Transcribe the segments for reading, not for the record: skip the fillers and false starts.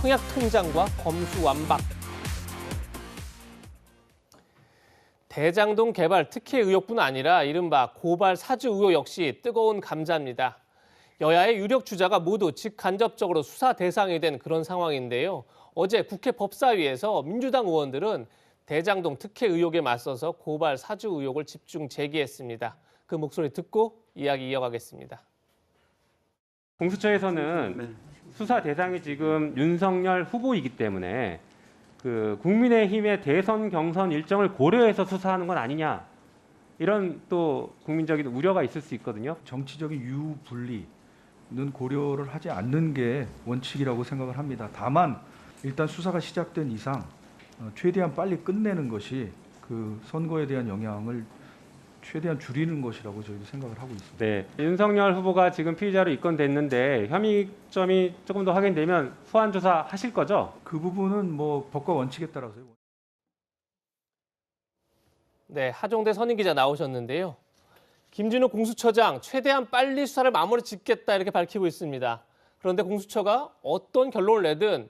청약 통장과 검수 완박. 대장동 개발 특혜 의혹뿐 아니라 이른바 고발 사주 의혹 역시 뜨거운 감자입니다. 여야의 유력 주자가 모두 직간접적으로 수사 대상이 된 그런 상황인데요. 어제 국회 법사위에서 민주당 의원들은 대장동 특혜 의혹에 맞서서 고발 사주 의혹을 집중 제기했습니다. 그 목소리 듣고 이야기 이어가겠습니다. 공수처에서는 수사 대상이 지금 윤석열 후보이기 때문에 국민의힘의 대선 경선 일정을 고려해서 수사하는 건 아니냐, 이런 또 국민적인 우려가 있을 수 있거든요. 정치적인 유불리는 고려를 하지 않는 게 원칙이라고 생각을 합니다. 다만 일단 수사가 시작된 이상 최대한 빨리 끝내는 것이 그 선거에 대한 영향을 최대한 줄이는 것이라고 저희도 생각을 하고 있습니다. 네, 윤석열 후보가 지금 피의자로 입건됐는데 혐의점이 조금 더 확인되면 소환 조사 하실 거죠? 그 부분은 뭐 법과 원칙에 따라서요. 네, 하종대 선임 기자 나오셨는데요. 김진욱 공수처장 최대한 빨리 수사를 마무리 짓겠다 이렇게 밝히고 있습니다. 그런데 공수처가 어떤 결론을 내든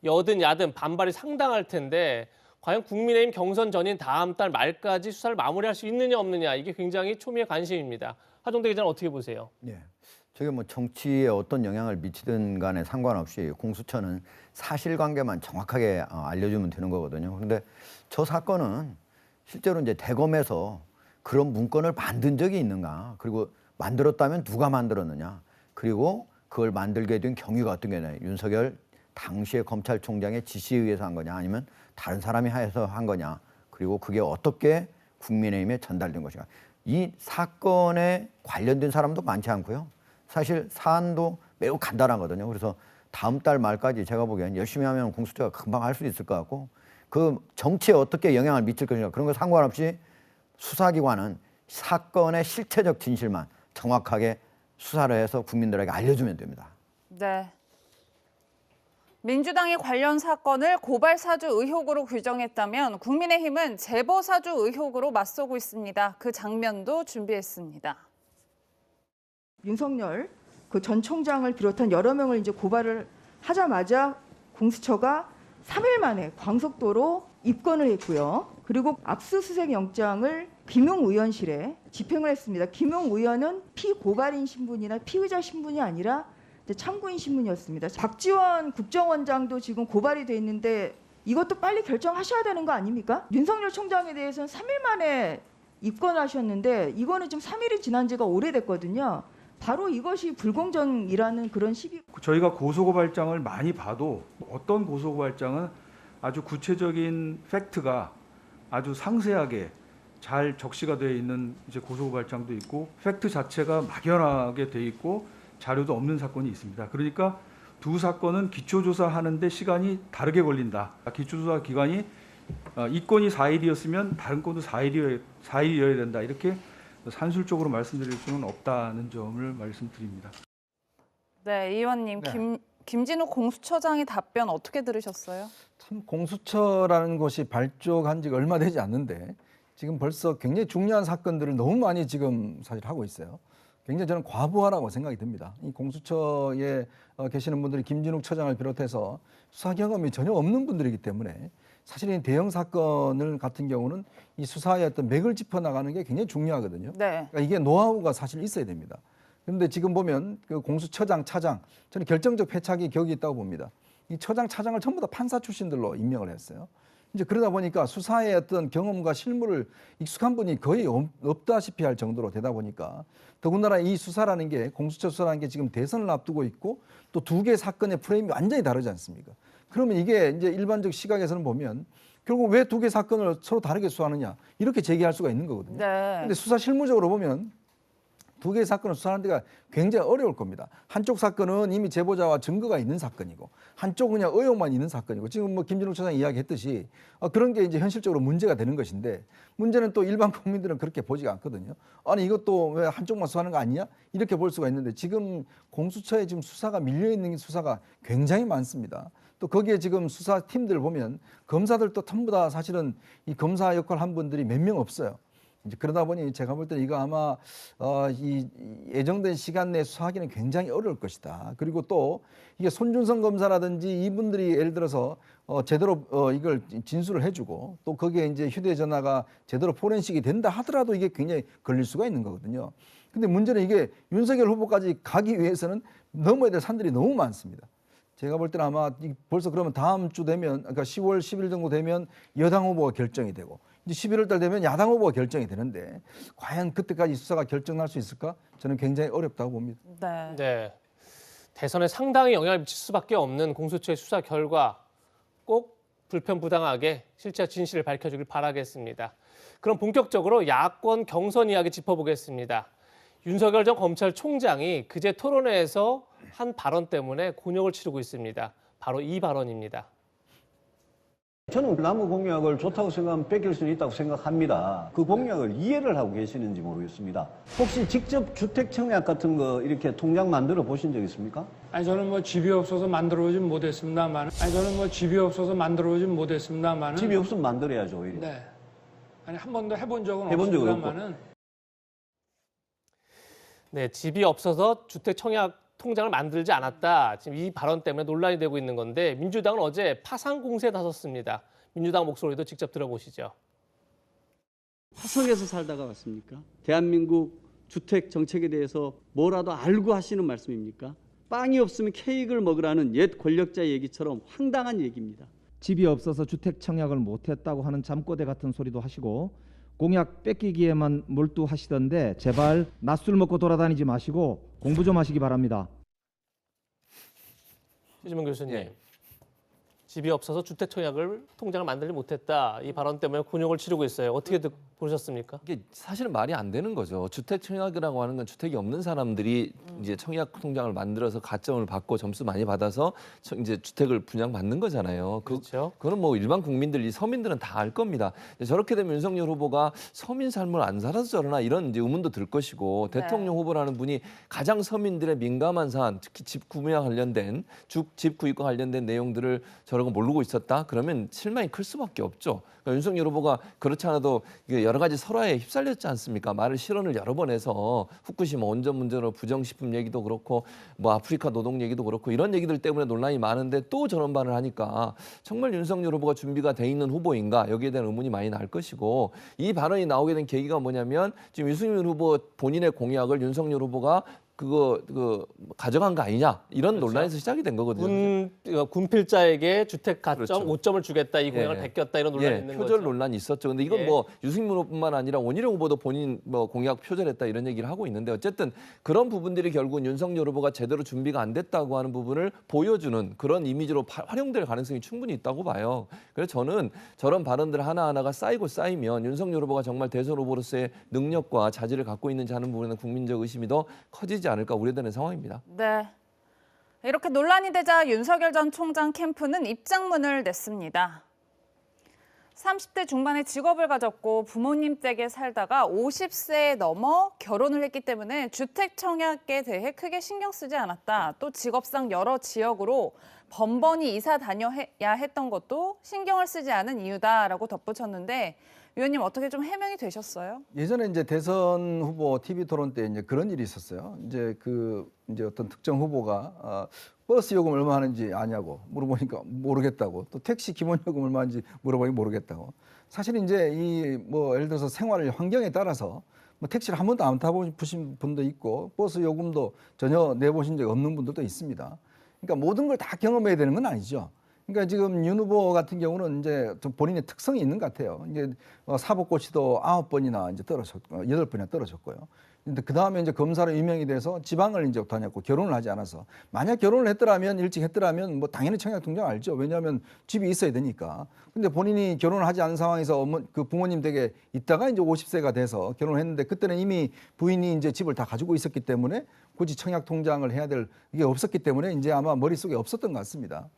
여든 야든 반발이 상당할 텐데 과연 국민의힘 경선 전인 다음 달 말까지 수사를 마무리할 수 있느냐 없느냐, 이게 굉장히 초미의 관심입니다. 하종대 기자는 어떻게 보세요? 네, 저게 뭐 정치에 어떤 영향을 미치든 간에 상관없이 공수처는 사실관계만 정확하게 알려주면 되는 거거든요. 그런데 저 사건은 실제로 이제 대검에서 그런 문건을 만든 적이 있는가, 그리고 만들었다면 누가 만들었느냐, 그리고 그걸 만들게 된 경위가 어떤 게 있느냐, 윤석열 당시의 검찰총장의 지시에 의해서 한 거냐, 아니면 다른 사람이 해서 한 거냐, 그리고 그게 어떻게 국민의힘에 전달된 것인가. 이 사건에 관련된 사람도 많지 않고요. 사실 사안도 매우 간단하거든요. 그래서 다음 달 말까지 제가 보기엔 열심히 하면 공수처가 금방 할 수 있을 것 같고, 그 정치에 어떻게 영향을 미칠 것인가 그런 거 상관없이 수사기관은 사건의 실체적 진실만 정확하게 수사를 해서 국민들에게 알려주면 됩니다. 네. 민주당이 관련 사건을 고발 사주 의혹으로 규정했다면 국민의힘은 제보 사주 의혹으로 맞서고 있습니다. 그 장면도 준비했습니다. 윤석열 그 전 총장을 비롯한 여러 명을 이제 고발을 하자마자 공수처가 3일 만에 광속도로 입건을 했고요. 그리고 압수수색 영장을 김용의원실에 집행을 했습니다. 김용의원은 피고발인 신분이나 피의자 신분이 아니라 참고인 신분이었습니다. 박지원 국정원장도 지금 고발이 돼 있는데 이것도 빨리 결정하셔야 되는 거 아닙니까? 윤석열 총장에 대해서는 3일 만에 입건하셨는데 이거는 지금 3일이 지난 지가 오래됐거든요. 바로 이것이 불공정이라는 그런 시비. 저희가 고소고발장을 많이 봐도 어떤 고소고발장은 아주 구체적인 팩트가 아주 상세하게 잘 적시가 되어 있는 이제 고소고발장도 있고, 팩트 자체가 막연하게 돼 있고 자료도 없는 사건이 있습니다. 그러니까 두 사건은 기초조사하는데 시간이 다르게 걸린다. 기초조사 기간이 이 건이 4일이었으면 다른 건도 4일이어야 된다. 이렇게 산술적으로 말씀드릴 수는 없다는 점을 말씀드립니다. 네, 의원님, 네. 김진욱 공수처장의 답변 어떻게 들으셨어요? 참 공수처라는 것이 발족한 지가 얼마 되지 않는데 지금 벌써 굉장히 중요한 사건들을 너무 많이 지금 사실 하고 있어요. 굉장히 저는 과부하라고 생각이 듭니다. 이 공수처에 계시는 분들이 김진욱 처장을 비롯해서 수사 경험이 전혀 없는 분들이기 때문에 사실 이 대형 사건을 같은 경우는 이 수사의 어떤 맥을 짚어 나가는 게 굉장히 중요하거든요. 네. 그러니까 이게 노하우가 사실 있어야 됩니다. 그런데 지금 보면 그 공수처장, 차장, 저는 결정적 패착이 격이 있다고 봅니다. 이 처장, 차장을 전부 다 판사 출신들로 임명을 했어요. 이제 그러다 보니까 수사의 어떤 경험과 실무를 익숙한 분이 거의 없다시피 할 정도로 되다 보니까, 더군다나 이 수사라는 게, 공수처 수사라는 게 지금 대선을 앞두고 있고 또 두 개의 사건의 프레임이 완전히 다르지 않습니까? 그러면 이게 이제 일반적 시각에서는 보면 결국 왜 두 개 사건을 서로 다르게 수사하느냐, 이렇게 제기할 수가 있는 거거든요. 네. 근데 수사 실무적으로 보면 두 개의 사건을 수사하는 데가 굉장히 어려울 겁니다. 한쪽 사건은 이미 제보자와 증거가 있는 사건이고, 한쪽은 그냥 의혹만 있는 사건이고, 지금 뭐 김진욱 처장이 이야기했듯이 그런 게 이제 현실적으로 문제가 되는 것인데, 문제는 또 일반 국민들은 그렇게 보지가 않거든요. 아니 이것도 왜 한쪽만 수사하는 거 아니냐, 이렇게 볼 수가 있는데, 지금 공수처에 지금 수사가 밀려 있는 수사가 굉장히 많습니다. 또 거기에 지금 수사팀들 보면 검사들도 전부 다 사실은 이 검사 역할 한 분들이 몇 명 없어요. 이제 그러다 보니 제가 볼 때는 이거 아마 이 예정된 시간 내에 수사하기는 굉장히 어려울 것이다. 그리고 또 이게 손준성 검사라든지 이분들이 예를 들어서 제대로 이걸 진술을 해주고 또 거기에 이제 휴대전화가 제대로 포렌식이 된다 하더라도 이게 굉장히 걸릴 수가 있는 거거든요. 근데 문제는 이게 윤석열 후보까지 가기 위해서는 넘어야 될 산들이 너무 많습니다. 제가 볼 때는 아마 벌써 그러면 다음 주 되면, 그러니까 10월 10일 정도 되면 여당 후보가 결정이 되고 이제 11월 달 되면 야당 후보가 결정이 되는데 과연 그때까지 수사가 결정날 수 있을까? 저는 굉장히 어렵다고 봅니다. 네. 네. 대선에 상당히 영향을 미칠 수밖에 없는 공수처의 수사 결과 꼭 불편부당하게 실체 진실을 밝혀주길 바라겠습니다. 그럼 본격적으로 야권 경선 이야기 짚어보겠습니다. 윤석열 전 검찰총장이 그제 토론회에서 한 발언 때문에 곤욕을 치르고 있습니다. 바로 이 발언입니다. 저는 남의 공약을 좋다고 생각하면 뺏길 수는 있다고 생각합니다. 그 공약을 이해를 하고 계시는지 모르겠습니다. 혹시 직접 주택 청약 같은 거 이렇게 통장 만들어 보신 적 있습니까? 아니 저는 뭐 집이 없어서 만들어오진 못했습니다만, 집이 없으면 만들어야죠, 오히려. 네. 아니 한 번도 해본 적은 해본 적은 없습니다만은. 네, 집이 없어서 주택 청약 통장을 만들지 않았다. 지금 이 발언 때문에 논란이 되고 있는 건데 민주당은 어제 파상 공세에 나섰습니다. 민주당 목소리도 직접 들어보시죠. 화성에서 살다가 왔습니까? 대한민국 주택 정책에 대해서 뭐라도 알고 하시는 말씀입니까? 빵이 없으면 케이크를 먹으라는 옛 권력자의 얘기처럼 황당한 얘기입니다. 집이 없어서 주택 청약을 못했다고 하는 잠꼬대 같은 소리도 하시고 공약 뺏기기에만 몰두하시던데 제발 낮술 먹고 돌아다니지 마시고 공부 좀 하시기 바랍니다. 최지문 교수님, 집이 없어서 주택 청약을 통장을 만들지 못했다. 이 발언 때문에 곤욕을 치르고 있어요. 어떻게 보셨습니까? 이게 사실은 말이 안 되는 거죠. 주택 청약이라고 하는 건 주택이 없는 사람들이 이제 청약 통장을 만들어서 가점을 받고 점수 많이 받아서 이제 주택을 분양받는 거잖아요. 그렇죠. 그거는 뭐 일반 국민들, 이 서민들은 다 알 겁니다. 저렇게 되면 윤석열 후보가 서민 삶을 안 살아서 저러나 이런 이제 의문도 들 것이고 네. 대통령 후보라는 분이 가장 서민들의 민감한 사안, 특히 집 구매와 관련된 집 구입과 관련된 내용들을 저런 거 모르고 있었다? 그러면 실망이 클 수밖에 없죠. 그러니까 윤석열 후보가 그렇지 않아도 여러 가지 설화에 휩쓸렸지 않습니까? 말을 실언을 여러 번 해서 후쿠시마 원전 문제로 부정식품 얘기도 그렇고 뭐 아프리카 노동 얘기도 그렇고 이런 얘기들 때문에 논란이 많은데 또 저런 말을 하니까 정말 윤석열 후보가 준비가 돼 있는 후보인가 여기에 대한 의문이 많이 날 것이고 이 발언이 나오게 된 계기가 뭐냐면 지금 윤석열 후보 본인의 공약을 윤석열 후보가 그거 가져간 거 아니냐 이런 그렇죠. 논란에서 시작이 된 거거든요. 군필자에게 주택 가점 그렇죠. 5점을 주겠다, 이 공약을 베꼈다 이런 논란이 있는 표절 거죠. 논란이 있었죠. 근데 이건 뭐 유승민 후보뿐만 아니라 원희룡 후보도 본인 뭐 공약 표절했다 이런 얘기를 하고 있는데 어쨌든 그런 부분들이 결국은 윤석열 후보가 제대로 준비가 안 됐다고 하는 부분을 보여주는 그런 이미지로 활용될 가능성이 충분히 있다고 봐요. 그래서 저는 저런 발언들 하나하나가 쌓이면 윤석열 후보가 정말 대선 후보로서의 능력과 자질을 갖고 있는지 하는 부분에는 국민적 의심이 더 커지지 않을까 우려되는 상황입니다. 네. 이렇게 논란이 되자 윤석열 전 총장 캠프는 입장문을 냈습니다. 30대 중반에 직업을 가졌고 부모님 댁에 살다가 50세에 넘어 결혼을 했기 때문에 주택 청약에 대해 크게 신경 쓰지 않았다. 또 직업상 여러 지역으로 번번이 이사 다녀야 했던 것도 신경을 쓰지 않은 이유다라고 덧붙였는데 위원님 어떻게 좀 해명이 되셨어요? 예전에 이제 대선 후보 TV 토론 때 이제 그런 일이 있었어요. 이제 이제 어떤 특정 후보가 버스 요금 얼마 하는지 아냐고 물어보니까 모르겠다고, 또 택시 기본 요금 얼마인지 물어보니 모르겠다고. 사실 이제 이 뭐 예를 들어서 생활 환경에 따라서 뭐 택시를 한 번도 안 타보신 분도 있고 버스 요금도 전혀 내보신 적이 없는 분들도 있습니다. 그러니까 모든 걸 다 경험해야 되는 건 아니죠. 그러니까 지금 윤 후보 같은 경우는 이제 좀 본인의 특성이 있는 것 같아요. 이제 사법고시도 9번이나 이제 8번이나 떨어졌고요. 근데 그 다음에 이제 검사로 임명이 돼서 지방을 이제 다녔고 결혼을 하지 않아서, 만약 결혼을 했더라면 일찍 했더라면 뭐 당연히 청약통장 알죠. 왜냐하면 집이 있어야 되니까. 근데 본인이 결혼을 하지 않은 상황에서 그 부모님 댁에 있다가 이제 50세가 돼서 결혼을 했는데 그때는 이미 부인이 이제 집을 다 가지고 있었기 때문에 굳이 청약통장을 해야 될 이게 없었기 때문에 이제 아마 머릿속에 없었던 것 같습니다.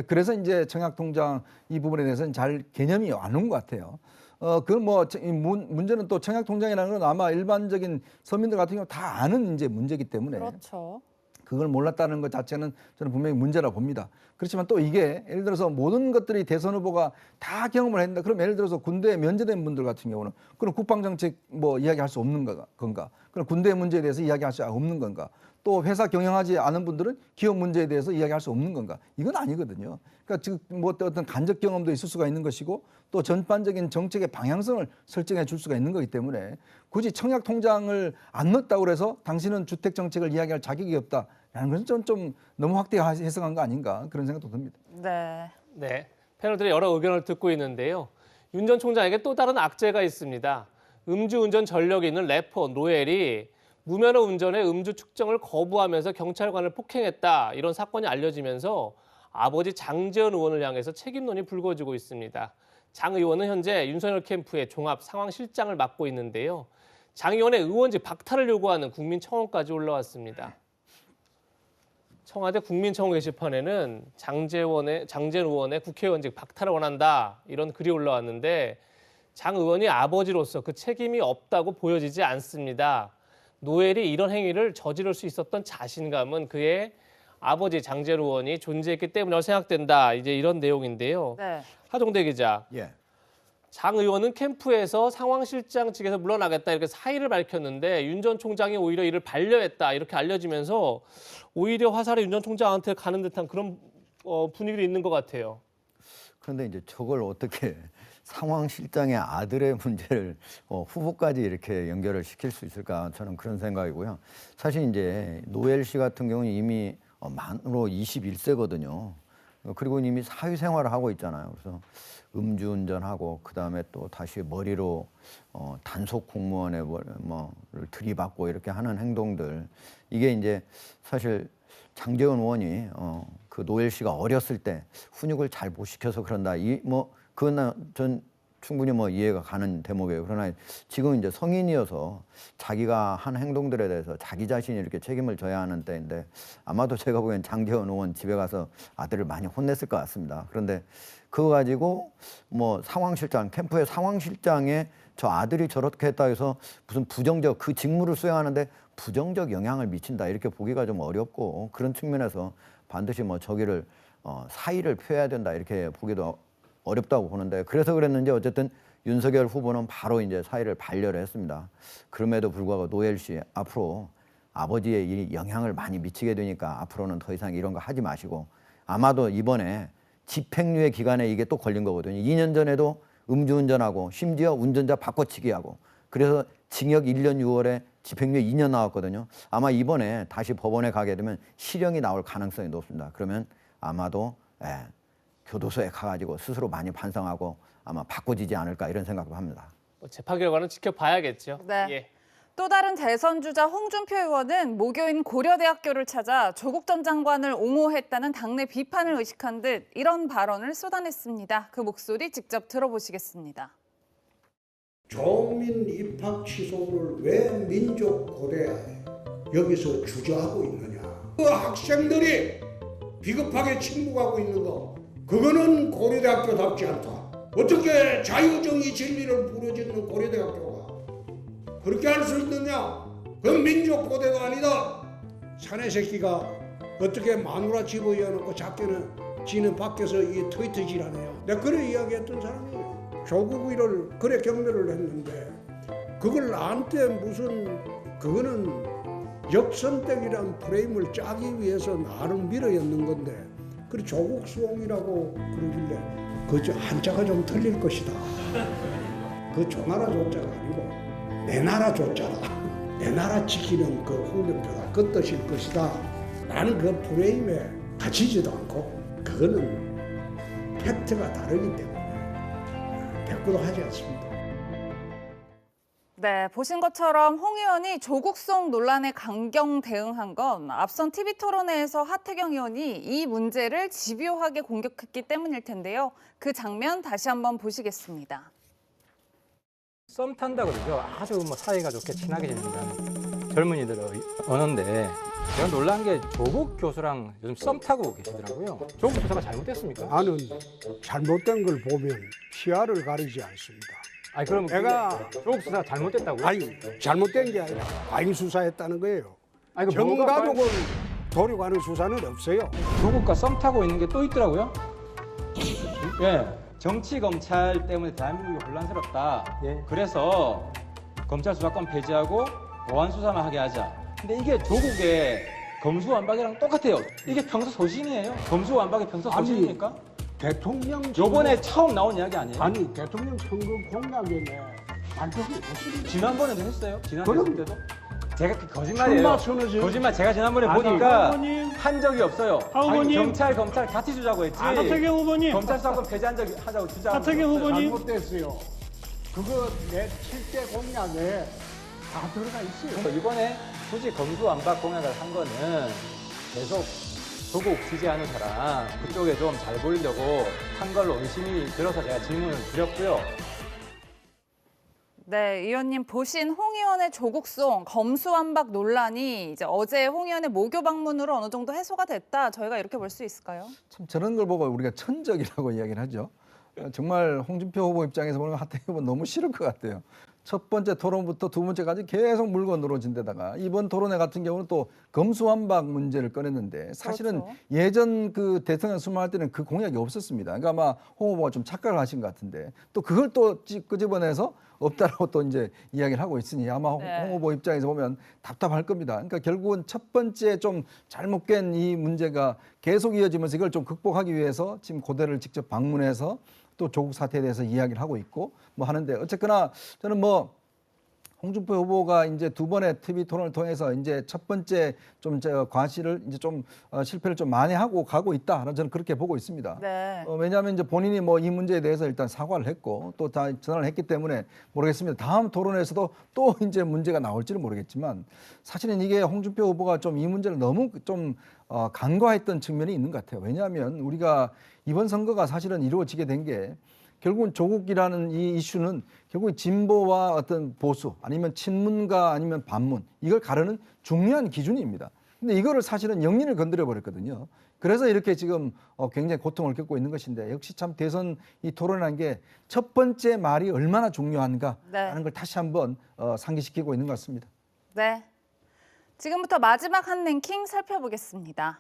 그래서 이제 청약통장 이 부분에 대해서는 잘 개념이 안 온 것 같아요. 문제는 또 청약통장이라는 건 아마 일반적인 서민들 같은 경우 다 아는 이제 문제이기 때문에. 그렇죠. 그걸 몰랐다는 것 자체는 저는 분명히 문제라 봅니다. 그렇지만 또 이게 예를 들어서 모든 것들이 대선 후보가 다 경험을 했는다. 그럼 예를 들어서 군대에 면제된 분들 같은 경우는 그럼 국방정책 뭐 이야기할 수 없는 건가? 그럼 군대 문제에 대해서 이야기할 수 없는 건가? 또 회사 경영하지 않은 분들은 기업 문제에 대해서 이야기할 수 없는 건가? 이건 아니거든요. 그러니까 지금 뭐 어떤 간접 경험도 있을 수가 있는 것이고 또 전반적인 정책의 방향성을 설정해 줄 수가 있는 거기 때문에 굳이 청약 통장을 안 넣었다고 해서 당신은 주택 정책을 이야기할 자격이 없다라는 것은 좀 너무 확대 해석한 거 아닌가 그런 생각도 듭니다. 네. 네, 패널들의 여러 의견을 듣고 있는데요. 윤 전 총장에게 또 다른 악재가 있습니다. 음주운전 전력이 있는 래퍼 노엘이 무면허 운전에 음주 측정을 거부하면서 경찰관을 폭행했다 이런 사건이 알려지면서 아버지 장제원 의원을 향해서 책임론이 불거지고 있습니다. 장 의원은 현재 윤석열 캠프의 종합 상황실장을 맡고 있는데요. 장 의원의 의원직 박탈을 요구하는 국민청원까지 올라왔습니다. 청와대 국민청원 게시판에는 장제원 의원의 국회의원직 박탈을 원한다 이런 글이 올라왔는데 장 의원이 아버지로서 그 책임이 없다고 보여지지 않습니다. 노엘이 이런 행위를 저지를 수 있었던 자신감은 그의 아버지 장제원 의원이 존재했기 때문이라고 생각된다. 이제 이런 내용인데요. 네. 하종대 기자. 예. 장 의원은 캠프에서 상황실장 측에서 물러나겠다 이렇게 사의를 밝혔는데 윤 전 총장이 오히려 이를 반려했다 이렇게 알려지면서 오히려 화살이 윤 전 총장한테 가는 듯한 그런 분위기도 있는 것 같아요. 그런데 이제 저걸 어떻게 상황실장의 아들의 문제를 후보까지 이렇게 연결을 시킬 수 있을까 저는 그런 생각이고요. 사실 이제 노엘 씨 같은 경우는 이미 만으로 21세거든요. 그리고 이미 사회생활을 하고 있잖아요. 그래서 음주운전하고 그다음에 또 다시 머리로 단속 공무원의 뭐를 들이받고 이렇게 하는 행동들 이게 이제 사실 장제원 의원이 그 노엘 씨가 어렸을 때 훈육을 잘 못 시켜서 그런다. 그건 전 충분히 이해가 가는 대목이에요. 그러나 지금 이제 성인이어서 자기가 한 행동들에 대해서 자기 자신이 이렇게 책임을 져야 하는 때인데 아마도 제가 보기엔 장제원 의원 집에 가서 아들을 많이 혼냈을 것 같습니다. 그런데 그거 가지고 상황실장, 캠프의 상황실장에 저 아들이 저렇게 했다 해서 무슨 부정적 그 직무를 수행하는데 부정적 영향을 미친다 이렇게 보기가 좀 어렵고 그런 측면에서 반드시 저기를 사의를 표해야 된다 이렇게 보기도 어렵다고 보는데 그래서 그랬는지 어쨌든 윤석열 후보는 바로 이제 사의를 반려를 했습니다. 그럼에도 불구하고 노엘 씨 앞으로 아버지의 이 영향을 많이 미치게 되니까 앞으로는 더 이상 이런 거 하지 마시고 아마도 이번에 집행유예 기간에 이게 또 걸린 거거든요. 2년 전에도 음주운전하고 심지어 운전자 바꿔치기하고 그래서 징역 1년 6월에 집행유예 2년 나왔거든요. 아마 이번에 다시 법원에 가게 되면 실형이 나올 가능성이 높습니다. 그러면 아마도 교도소에 가가지고 스스로 많이 반성하고 아마 바꿔지지 않을까 이런 생각도 합니다. 재판 결과는 지켜봐야겠죠. 네. 예. 또 다른 대선 주자 홍준표 의원은 모교인 고려대학교를 찾아 조국 전 장관을 옹호했다는 당내 비판을 의식한 듯 이런 발언을 쏟아냈습니다. 그 목소리 직접 들어보시겠습니다. 조민 입학 취소를 왜 민족고대에 여기서 주저하고 있느냐. 그 학생들이 비겁하게 침묵하고 있는 거 그거는 고려대학교답지 않다. 어떻게 자유정의 진리를 부르짖는 고려대학교가 그렇게 할 수 있느냐. 그건 민족고대가 아니다. 사내 새끼가 어떻게 마누라 집어여놓고 작게는 지는 밖에서 이 트위터질하느냐. 내가 그래 이야기했던 사람이에요. 조국 일을 그래 경멸을 했는데 그걸 나한테 무슨 그거는 역선택이란 프레임을 짜기 위해서 나를 밀어였는 건데 그래 조국 수홍이라고 그러길래 그 한자가 좀 틀릴 것이다. 그 조나라 조자가 아니고 내 나라 조자다. 내 나라 지키는 그 홍준표가 그 뜻일 것이다. 나는 그 프레임에 갇히지도 않고 그거는 팩트가 다르기 때문에 대꾸도 하지 않습니다. 네, 보신 것처럼 홍 의원이 조국송 논란에 강경 대응한 건 앞선 TV토론회에서 하태경 의원이 이 문제를 집요하게 공격했기 때문일 텐데요. 그 장면 다시 한번 보시겠습니다. 썸 탄다 그러죠. 아주 사이가 좋게 친하게 지낸다는 젊은이들의 언어인데 제가 놀란 게 조국 교수랑 요즘 썸 타고 계시더라고요. 조국 교수가 잘못됐습니까? 나는 잘못된 걸 보면 시야를 가리지 않습니다. 아니 그럼 내가 조국 수사 잘못됐다고요? 아니 잘못된 게 아니라 과잉 수사했다는 거예요. 아니, 전 가족을 돌이가는 수사는 없어요. 조국과 썸 타고 있는 게 또 있더라고요. 예, 정치 검찰 때문에 대한민국이 혼란스럽다. 그래서 검찰 수사권 폐지하고 보안 수사만 하게 하자. 근데 이게 조국의 검수완박이랑 똑같아요. 이게 평소 소신이에요. 검수완박이 평소 소신입니까? 대통령 요번에 처음 나온 이야기 아니에요? 아니 대통령 선거 공약에 발표가 없습니다. 지난번에도 했어요. 지난 그럼- 대선 때도. 제가 거짓말이에요. 거짓말. 제가 지난번에 아니, 보니까 후보님. 한 적이 없어요. 후보님. 경찰 같이 주자고 했지. 하태경 후보님. 검찰 수사권 폐지한 적이 하자고 주자고. 하태경 후보님. 잘못됐어요. 그거 내 7대 공약에 다 들어가 있어요. 이번에 굳이 검수완박 공약을 한 거는 계속 조국 지지하는 사람 그쪽에 좀 잘 보이려고 한 걸로 의심이 들어서 제가 질문을 드렸고요. 네, 의원님 보신 홍 의원의 조국송 검수완박 논란이 이제 어제 홍 의원의 모교 방문으로 어느 정도 해소가 됐다. 저희가 이렇게 볼 수 있을까요? 참 저런 걸 보고 우리가 천적이라고 이야기를 하죠. 정말 홍준표 후보 입장에서 보면 하태경 후보 너무 싫을 것 같아요. 첫 번째 토론부터 두 번째까지 계속 물고 늘어진 데다가 이번 토론회 같은 경우는 또 검수완박 문제를 꺼냈는데 사실은 그렇죠. 예전 그 대통령 수망할 때는 그 공약이 없었습니다. 그러니까 아마 홍 후보가 좀 착각을 하신 것 같은데 또 그걸 또 끄집어내서 없다라고 또 이제 이야기를 하고 있으니 아마 네. 홍 후보 입장에서 보면 답답할 겁니다. 그러니까 결국은 첫 번째 좀 잘못 깬 이 문제가 계속 이어지면서 이걸 좀 극복하기 위해서 지금 고대를 직접 방문해서 또 조국 사태에 대해서 이야기를 하고 있고 뭐 하는데 어쨌거나 저는 뭐 홍준표 후보가 이제 두 번의 TV 토론을 통해서 이제 첫 번째 좀 과실을 이제 좀 실패를 좀 만회하고 가고 있다라는 저는 그렇게 보고 있습니다. 네. 왜냐하면 이제 본인이 뭐 이 문제에 대해서 일단 사과를 했고 또 다 전화를 했기 때문에 모르겠습니다. 다음 토론에서도 또 이제 문제가 나올지는 모르겠지만 사실은 이게 홍준표 후보가 좀 이 문제를 너무 좀 간과했던 측면이 있는 것 같아요. 왜냐하면 우리가 이번 선거가 사실은 이루어지게 된 게 결국은 조국이라는 이 이슈는 결국 진보와 어떤 보수 아니면 친문과 아니면 반문 이걸 가르는 중요한 기준입니다. 근데 이거를 사실은 영린을 건드려 버렸거든요. 그래서 이렇게 지금 굉장히 고통을 겪고 있는 것인데 역시 참 대선 이 토론이라는 게 첫 번째 말이 얼마나 중요한가라는 걸 다시 한번 상기시키고 있는 것 같습니다. 네. 지금부터 마지막 한 랭킹 살펴보겠습니다.